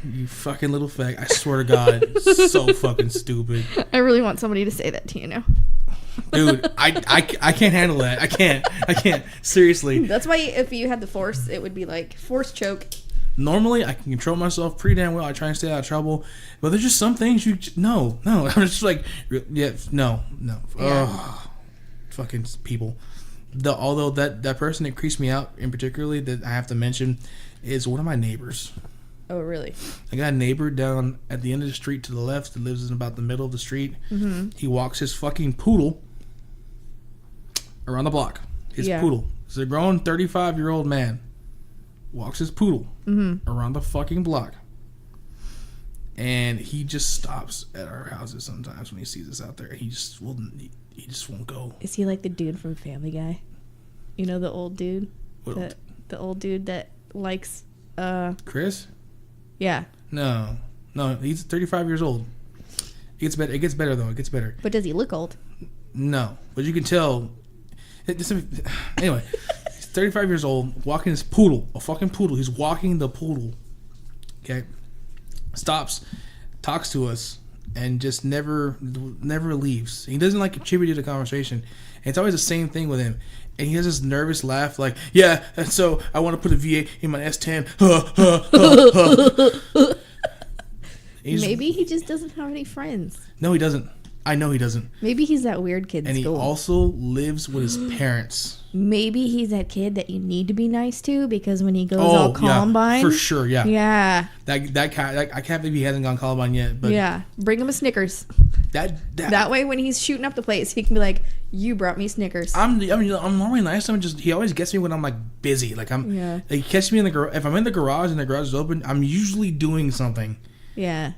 You fucking little fag. I swear to God, so fucking stupid. I really want somebody to say that to you now. Dude, I can't handle that. I can't. Seriously. That's why if you had the force, it would be like force choke. Normally, I can control myself pretty damn well. I try and stay out of trouble. But there's just some things no. I'm just like, yeah, no. Yeah. Oh, fucking people. Although that person that creeps me out in particularly that I have to mention is one of my neighbors. Oh, really? I got a neighbor down at the end of the street to the left that lives in about the middle of the street. He walks his fucking poodle around the block. His poodle. He's a grown 35-year-old man. Walks his poodle around the fucking block. And he just stops at our houses sometimes when he sees us out there. He just won't go. Is he like the dude from Family Guy? You know, the old dude? The old dude that likes... Chris? Yeah. No, he's 35 years old. It gets better though. It gets better. But does he look old? No, but you can tell. Anyway, he's 35 years old, walking his poodle, a fucking poodle. He's walking the poodle. Okay, stops, talks to us, and just never leaves. He doesn't like contribute to the conversation. And it's always the same thing with him. And he has this nervous laugh, like, yeah. And so I want to put a V8 in my S10. Maybe he just doesn't have any friends. No, he doesn't. I know he doesn't. Maybe he's that weird kid in and school. And he also lives with his parents. Maybe he's that kid that you need to be nice to because when he goes all Columbine. For sure, yeah. Yeah. That guy, I can't believe he hasn't gone Columbine yet. But yeah. Bring him a Snickers. That way when he's shooting up the place, he can be like, you brought me Snickers. I'm normally nice to him. He always gets me when I'm like busy. Like like, he catches me in the garage. If I'm in the garage and the garage is open, I'm usually doing something. Yeah.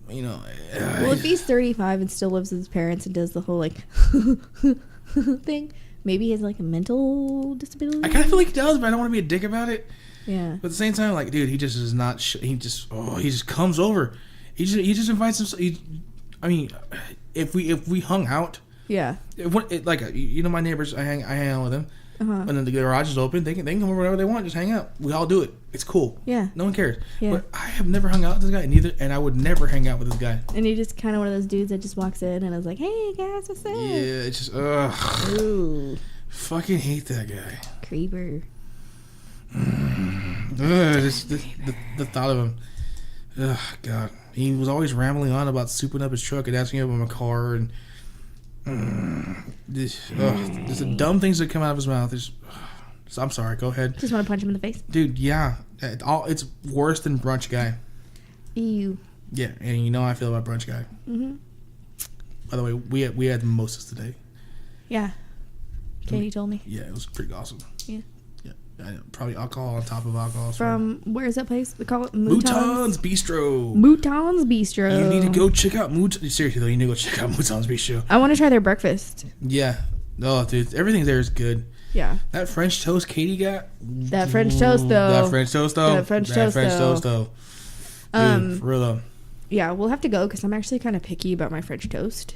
You know. Well, if he's 35 and still lives with his parents and does the whole like thing, maybe he has like a mental disability. I kind of feel like he does, but I don't want to be a dick about it. Yeah. But at the same time, like, dude, he just is not. He just comes over. He just invites himself. If we hung out. Yeah. My neighbors, I hang out with them. And then the garage is open. They can come over whenever they want. Just hang out. We all do it. It's cool. Yeah. No one cares. Yeah. But I have never hung out with this guy, and I would never hang out with this guy. And you're just kind of one of those dudes that just walks in and is like, "Hey guys, what's up?" Yeah, it's just ugh. Ooh. Fucking hate that guy. Creeper. Just the thought of him. Ugh, God. He was always rambling on about souping up his truck and asking about my car and. Just the dumb things that come out of his mouth. I'm sorry. Go ahead. Just want to punch him in the face, dude. Yeah, it's worse than Brunch Guy. Ew. Yeah, and you know how I feel about Brunch Guy. Mhm. By the way, we had mimosas today. Yeah. Katie told me. Yeah, it was pretty awesome. Yeah. Yeah, probably alcohol on top of alcohol. From where is that place? We call it Mouton's Bistro. Mouton's Bistro. You need to go check out Seriously though, you need to go check out Mouton's Bistro. I want to try their breakfast. Yeah. Oh, dude, everything there is good. Yeah. That French toast Katie got. That French toast though. That French toast though. Dude, for real though. Yeah, we'll have to go because I'm actually kind of picky about my French toast.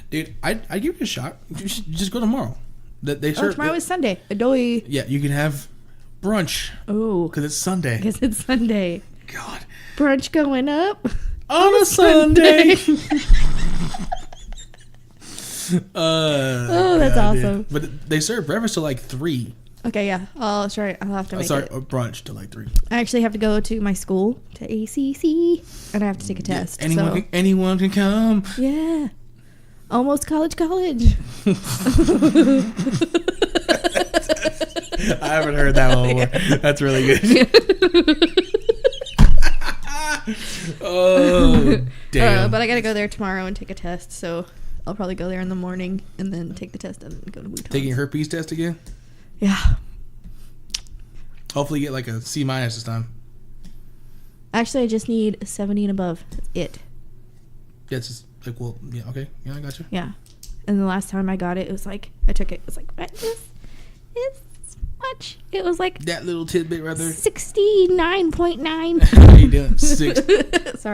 Dude, I'd give it a shot. Just go tomorrow. Tomorrow is Sunday. Adoy. Yeah, you can have brunch. Oh. Because it's Sunday. God. Brunch going up. On a Sunday. That's awesome. Dude. But they serve breakfast till like 3. Okay, yeah. I'll try. I'll have to make it. Brunch till like 3. I actually have to go to my school, to ACC, and I have to take a test. Yeah, anyone can come. Yeah. Almost college. I haven't heard that one before. That's really good. Oh, damn. But I gotta go there tomorrow and take a test, so I'll probably go there in the morning and then take the test and go to Butthole. Taking a herpes test again? Yeah. Hopefully you get like a C- this time. Actually, I just need a 70 and above. That's it. Yeah, it's just like, well, yeah, okay. Yeah, I got you. Yeah. And the last time I got it, it was like, I took it. It was like, it's much. It was like that little tidbit right there. 69.9. How you doing? Sorry,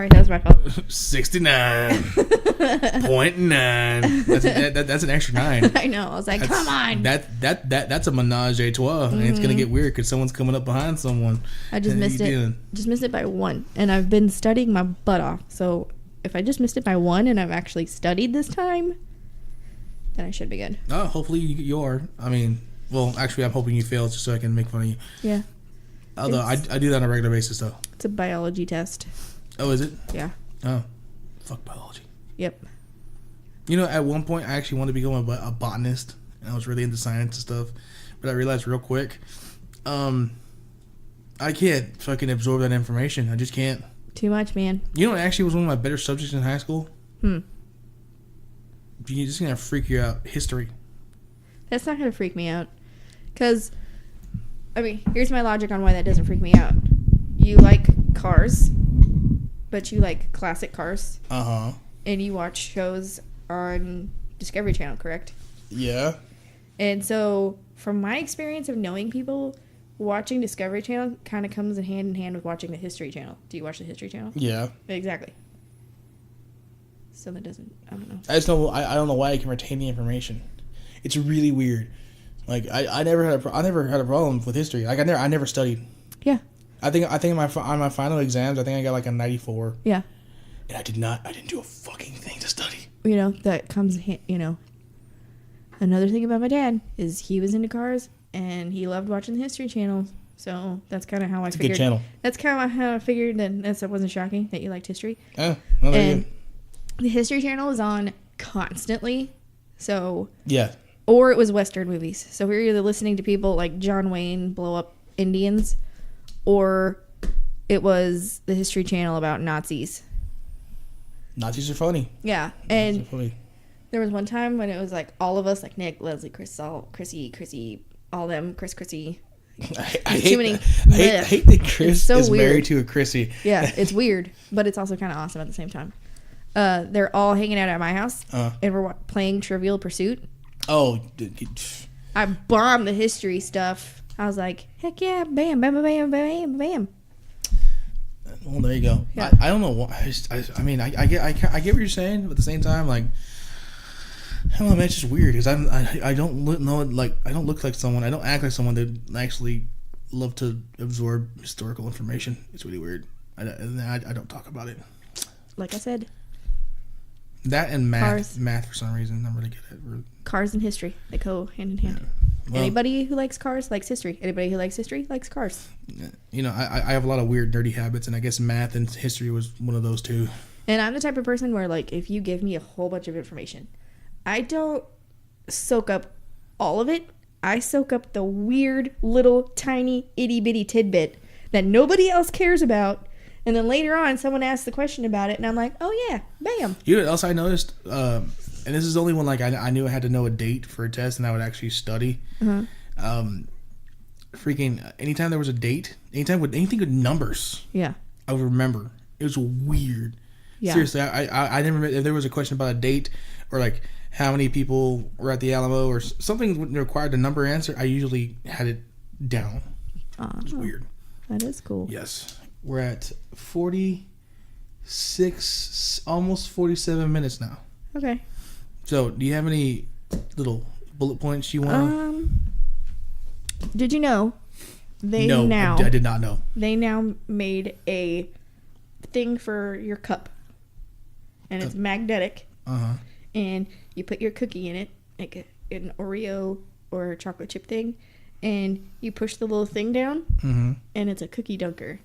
that was my fault. 69.9. That's an extra 9. I know. I was like, come on. That's a menage a trois, and it's gonna get weird because someone's coming up behind someone. I just missed it. Just missed it by 1, and I've been studying my butt off. So if I just missed it by 1, and I've actually studied this time, then I should be good. Oh, hopefully you are. I mean. Well, actually, I'm hoping you fail just so I can make fun of you. Yeah. Although I do that on a regular basis, though. It's a biology test. Oh, is it? Yeah. Oh. Fuck biology. Yep. You know, at one point, I actually wanted to become a botanist. And I was really into science and stuff. But I realized real quick, I can't fucking absorb that information. I just can't. Too much, man. You know, it actually was one of my better subjects in high school. You're just going to freak you out. History. That's not going to freak me out. Because, I mean, here's my logic on why that doesn't freak me out. You like cars, but you like classic cars. Uh-huh. And you watch shows on Discovery Channel, correct? Yeah. And so, from my experience of knowing people, watching Discovery Channel kind of comes in hand with watching the History Channel. Do you watch the History Channel? Yeah. Exactly. So that doesn't, I don't know. I don't know why I can retain the information. It's really weird. Like I never had a problem with history. Like I never studied. Yeah. I think on my final exams, I think I got like a 94. Yeah. And I didn't do a fucking thing to study. You know, that comes, you know. Another thing about my dad is he was into cars and he loved watching the History Channel. So that's kind of how I figured. Good channel. That's kind of how I figured, and that wasn't shocking that you liked history. Oh, well, there and you go. the History Channel is on constantly. So Yeah. Or it was Western movies. So we were either listening to people like John Wayne blow up Indians, or it was the History Channel about Nazis. Nazis are funny. Yeah, and there was one time when it was like all of us, like Nick, Leslie, Chris, Chrissy, all them, Chrissy. I hate that Chris so is weird. married to a Chrissy. Yeah, it's weird, but it's also kind of awesome at the same time. They're all hanging out at my house, and we're playing Trivial Pursuit. Oh, I bombed the history stuff. I was like, heck yeah, bam, bam, bam, bam, bam. Well, there you go. Yeah. I don't know why. I mean, I get what you're saying, but at the same time, like, I don't know, man, it's just weird because I don't look like someone. I don't act like someone that actually love to absorb historical information. It's really weird. I don't talk about it. Like I said, that and math. Cars. Math for some reason I'm really good at. Cars and history, they go hand in hand. Well, anybody who likes cars likes history. Anybody who likes history likes cars. You know, I have a lot of weird, dirty habits, and I guess math and history was one of those too. And I'm the type of person where, like, if you give me a whole bunch of information, I don't soak up all of it. I soak up the weird, little, tiny, itty-bitty tidbit that nobody else cares about. And then later on, someone asks the question about it, and I'm like, oh, yeah, bam. You know what else I noticed? And this is only when, like, I knew I had to know a date for a test, and I would actually study. Freaking, anytime there was a date, anything with numbers, yeah, I would remember. It was weird. Yeah. Seriously, I never, if there was a question about a date, or, like, how many people were at the Alamo, or something required a number answer, I usually had it down. It was weird. That is cool. Yes. We're at 46, almost 47 minutes now. Okay. So, do you have any little bullet points you want? Did you know I did not know. They now made a thing for your cup, and it's magnetic. And you put your cookie in it, like an Oreo or chocolate chip thing, and you push the little thing down, and it's a cookie dunker.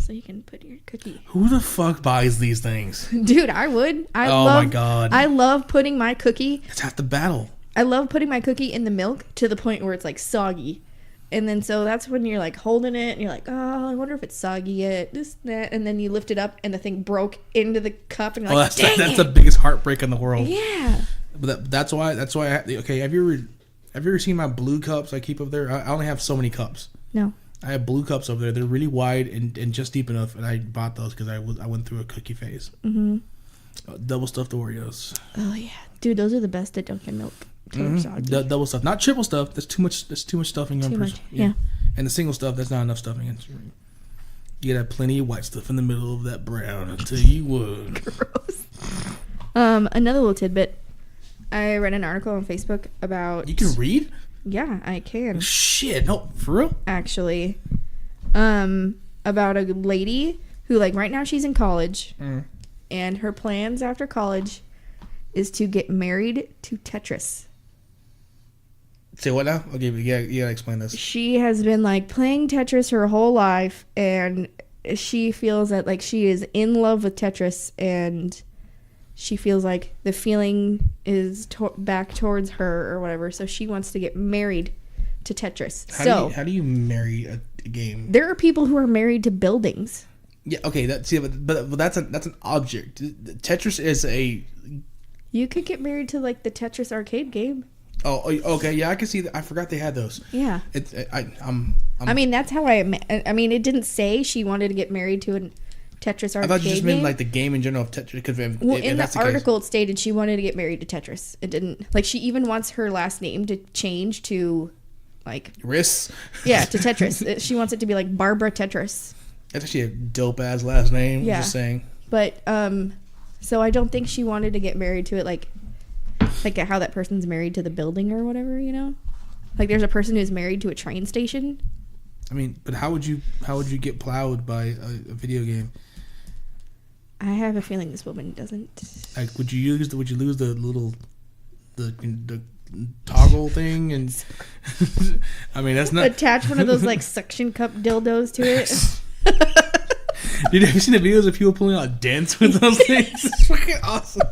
So you can put your cookie. Who the fuck buys these things? Dude, I would. My God. I love putting my cookie. It's half the battle. I love putting my cookie in the milk to the point where it's like soggy. And then so that's when you're like holding it and you're like, oh, I wonder if it's soggy yet. This, that. And then you lift it up and the thing broke into the cup and you're like, that's the biggest heartbreak in the world. Yeah. But that's why okay, have you ever seen my blue cups I keep up there? I only have so many cups. No. I have blue cups over there. They're really wide and just deep enough, and I bought those because I went through a cookie phase. Double stuffed Oreos. Oh yeah, dude, those are the best at Dunkin' Milk. Double stuff, not triple stuff. That's too much. That's too much stuffing. Too much. Yeah. And the single stuff, that's not enough stuffing. You gotta have plenty of white stuff in the middle of that brown. I'll tell you what. Gross. Another little tidbit. I read an article on Facebook about. You can read? Yeah, I can. Shit, no, for real? Actually, about a lady who, like, right now she's in college, and her plans after college is to get married to Tetris. Say what now? Okay, you gotta explain this. She has been, like, playing Tetris her whole life, and she feels that, like, she is in love with Tetris, and she feels like the feeling is back towards her or whatever. So she wants to get married to Tetris. How do you marry a game? There are people who are married to buildings. Yeah. Okay. But that's an object. Tetris is a. You could get married to, like, the Tetris arcade game. Oh. Okay. Yeah, I can see that. I forgot they had those. Yeah. I mean, that's how I mean, it didn't say she wanted to get married to an Tetris arcade. I thought you just meant like the game in general of Tetris. In the article, it stated she wanted to get married to Tetris. It didn't, like, she even wants her last name to change to, like, Riss. Yeah, to Tetris. She wants it to be like Barbara Tetris. That's actually a dope ass last name. Yeah. Just saying. But so I don't think she wanted to get married to it like how that person's married to the building or whatever, you know. Like there's a person who's married to a train station. I mean, but how would you get plowed by a video game? I have a feeling this woman doesn't. Like, would you lose the little the toggle thing? And I mean, that's not attach one of those like suction cup dildos to it. Dude, have you seen the videos of people pulling out dents with those things? It's fucking awesome.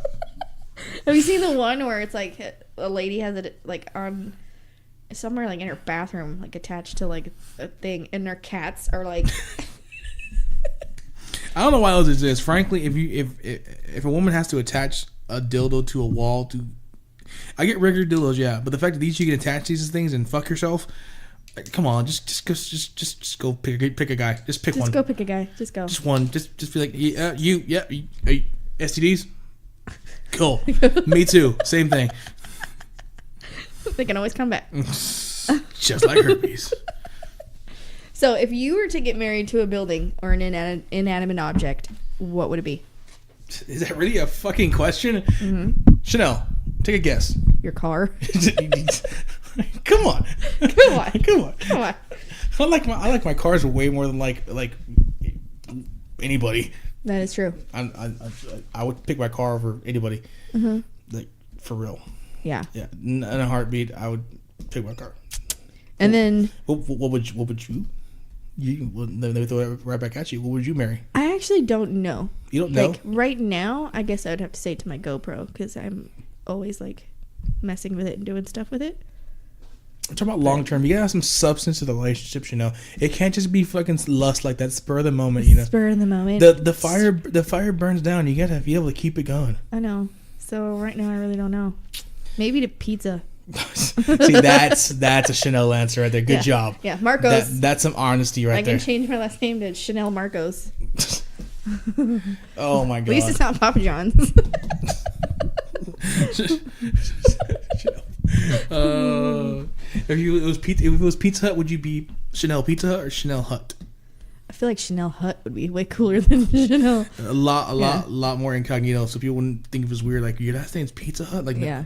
Have you seen the one where it's like a lady has it like on somewhere like in her bathroom, like attached to like a thing, and their cats are like. I don't know why those exist. Frankly, if a woman has to attach a dildo to a wall I get regular dildos, yeah, but the fact that you can attach these things and fuck yourself, like, come on, just go pick a guy. Just pick one. Just go pick a guy. Just go. Just one. Just be like, STDs. Cool. Me too. Same thing. They can always come back. Just like herpes. So, if you were to get married to a building or an inanimate object, what would it be? Is that really a fucking question? Mm-hmm. Chanel, take a guess. Your car. Come on. Come on. Come on. Come on. I like my cars way more than like anybody. That is true. I would pick my car over anybody. Mm-hmm. Like, for real. Yeah. Yeah. In a heartbeat, I would pick my car. And then what would you? Let me throw it right back at you. What would you marry? I actually don't know. You don't know? Like right now, I guess I would have to say to my GoPro because I'm always like messing with it and doing stuff with it. I'm talking about long term. You gotta have some substance to the relationships. It can't just be fucking lust like that. Spur of the moment. Spur of the moment. The fire burns down. You gotta be able to keep it going. I know. So right now, I really don't know. Maybe to pizza. See, that's a Chanel answer right there. Good job. Yeah, Marcos. That's some honesty right there. I can change my last name to Chanel Marcos. Oh my god. At least it's not Papa John's. If it was Pizza Hut, would you be Chanel Pizza Hut or Chanel Hut? I feel like Chanel Hut would be way cooler than Chanel. A lot more incognito, so people wouldn't think it was weird. Like, your last name's Pizza Hut. Like, yeah,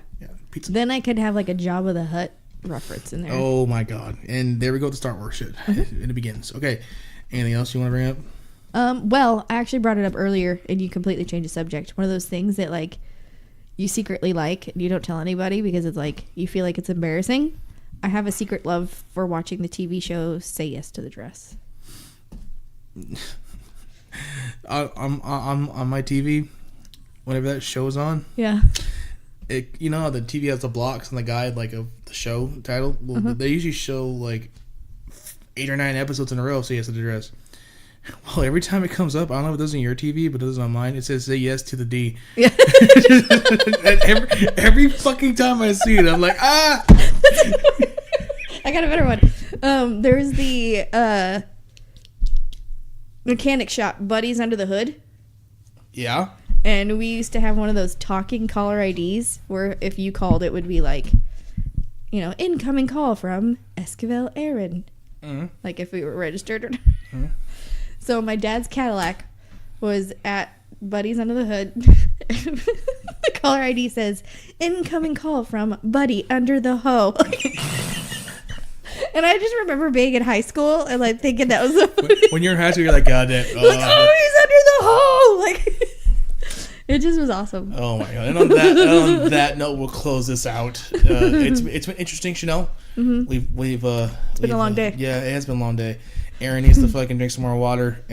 Pizza. Then I could have like a Jabba the Hutt reference in there. Oh my god! And there we go with the Star Wars shit. And it begins. Okay. Anything else you want to bring up? Well, I actually brought it up earlier, and you completely changed the subject. One of those things that like you secretly like, and you don't tell anybody because it's like you feel like it's embarrassing. I have a secret love for watching the TV show Say Yes to the Dress. I'm on my TV whenever that show's on. Yeah. You know how the TV has the blocks and the guide like of the show title? Well, they usually show like 8 or 9 episodes in a row. Say Yes to the Dress. Well, every time it comes up, I don't know if it does on your TV, but it does on mine. It says "Say Yes to the D." Yeah. every fucking time I see it, I'm like, ah. I got a better one. There's the mechanic shop, Buddies Under the Hood. Yeah. And we used to have one of those talking caller IDs where if you called, it would be like, incoming call from Esquivel Aaron. Mm-hmm. Like if we were registered. Mm-hmm. So my dad's Cadillac was at Buddies Under the Hood. The caller ID says, incoming call from Buddy Under the Hoe. And I just remember being in high school and like thinking that was when you're in high school, you're like, God damn. Like, he's under the hoe. Like, it just was awesome. Oh my god! And on that note, we'll close this out. It's been interesting, Chanel. Mm-hmm. It's been a long day. Yeah, it has been a long day. Aaron needs to fucking drink some more water,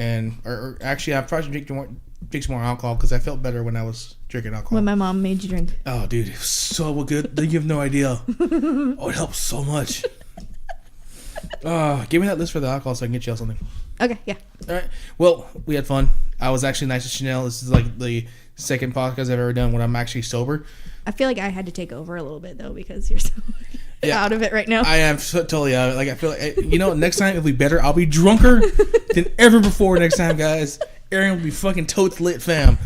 or actually, I probably should drink some more alcohol because I felt better when I was drinking alcohol. When my mom made you drink. Oh, dude, it was so good. You have no idea. Oh, it helps so much. Give me that list for the alcohol so I can get you something. Okay, yeah. All right. Well, we had fun. I was actually nice to Chanel. This is like the second podcast I've ever done when I'm actually sober. I feel like I had to take over a little bit though because you're so out of it right now. I am totally out of it. Like I feel like next time it'll be better. I'll be drunker than ever before next time, guys. Aaron will be fucking totes lit, fam.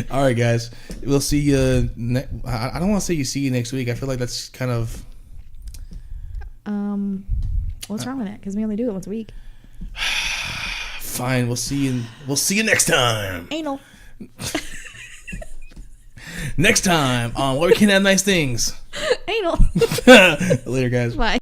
All right, guys. We'll see you. I don't want to say see you next week. I feel like that's kind of. What's wrong with that? Because we only do it once a week. Fine, we'll see you next time. Anal. Next time on Where We Can Have Nice Things. Anal. Later, guys. Bye.